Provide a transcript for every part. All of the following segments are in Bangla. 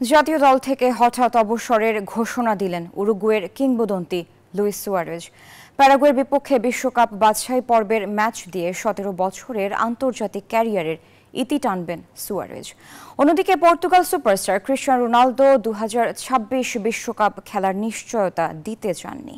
জাতীয় দল থেকে হঠাৎ অবসরের ঘোষণা দিলেন উরুগুয়ের কিংবদন্তি লুইস সুয়ারেজ। প্যারাগুয়ের বিপক্ষে বিশ্বকাপ বাছাই পর্বের ম্যাচ দিয়ে ১৭ বছরের আন্তর্জাতিক ক্যারিয়ারের ইতি টানবেন সুয়ারেজ। অন্যদিকে পর্তুগাল সুপারস্টার ক্রিস্টিয়ানো রোনালদো ২০২৬ বিশ্বকাপ খেলার নিশ্চয়তা দিতে চাননি।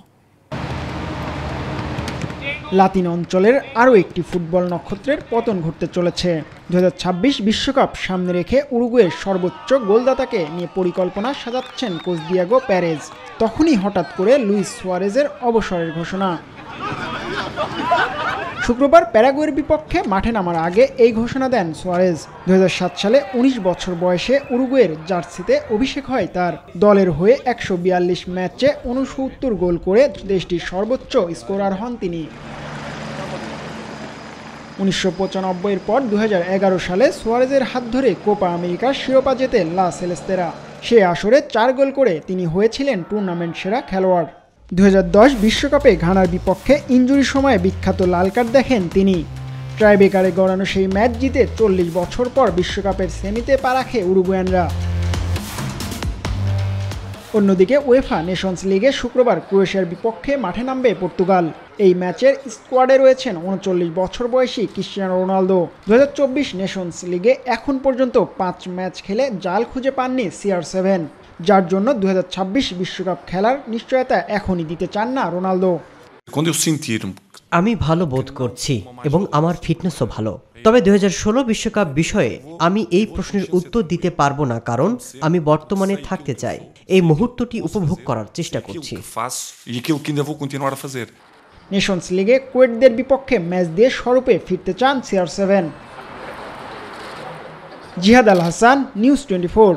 লাতিন অঞ্চলের আরও একটি ফুটবল নক্ষত্রের পতন ঘটতে চলেছে। ২০২৬ বিশ্বকাপ সামনে রেখে উরুগুয়ের সর্বোচ্চ গোলদাতাকে নিয়ে পরিকল্পনা সাজাচ্ছেন কোচ দিয়েগো পেরেজ। তখনই হঠাৎ করে লুইস সুয়ারেজের অবসরের ঘোষণা। শুক্রবার প্যারাগুয়ের বিপক্ষে মাঠে নামার আগে এই ঘোষণা দেন সুয়ারেজ। ২০০৭ সালে ১৯ বছর বয়সে উরুগুয়ের জার্সিতে অভিষেক হয় তার। দলের হয়ে ১৪২ ম্যাচে ৬৯ গোল করে দেশটির সর্বোচ্চ স্কোরার হন তিনি। ১৯৯৫-এর পর ২০১১ সালে সুয়ারেজের হাত ধরে কোপা আমেরিকার শিরোপা জেতে লা সেলেস্তেরা। সে আসরে ৪ গোল করে তিনি হয়েছিলেন টুর্নামেন্ট সেরা খেলোয়াড়। ২০১০ বিশ্বকাপে ঘানার বিপক্ষে ইনজুরির সময় বিখ্যাত লাল কার্ড দেখেন তিনি। ট্রাইবেকারে গড়ানো সেই ম্যাচ জিতে ৪০ বছর পর বিশ্বকাপের সেমিতে পা রাখে উরুগুয়ানরা। অন্যদিকে উয়েফা নেশনস লিগে শুক্রবার ক্রোয়েশিয়ার বিপক্ষে মাঠে নামবে পর্তুগাল। এই ম্যাচের স্কোয়াডে রয়েছেন ৩৯ বছর বয়সী ক্রিস্টিয়ানো রোনালদো। ২০২৪ নেশনস লিগে এখন পর্যন্ত ৫ ম্যাচ খেলে জাল খুঁজে পাননি CR7, যার জন্য ২০২৬ বিশ্বকাপ খেলার নিশ্চয়তা এখনই দিতে চান না রোনালদো। আমি ভালো বোধ করছি এবং আমার ফিটনেসও ভালো, তবে ২০১৬ বিশ্বকাপ বিষয়ে আমি এই প্রশ্নের উত্তর দিতে পারবো না, কারণ আমি বর্তমানে থাকতে চাই। এই মুহূর্তটি উপভোগ করার চেষ্টা করছি। নেশনস লিগে কুয়েটদের বিপক্ষে ম্যাচ দিয়ে স্বরূপে ফিরতে চান CR7। জিহাদ আল হাসান, নিউজ 24।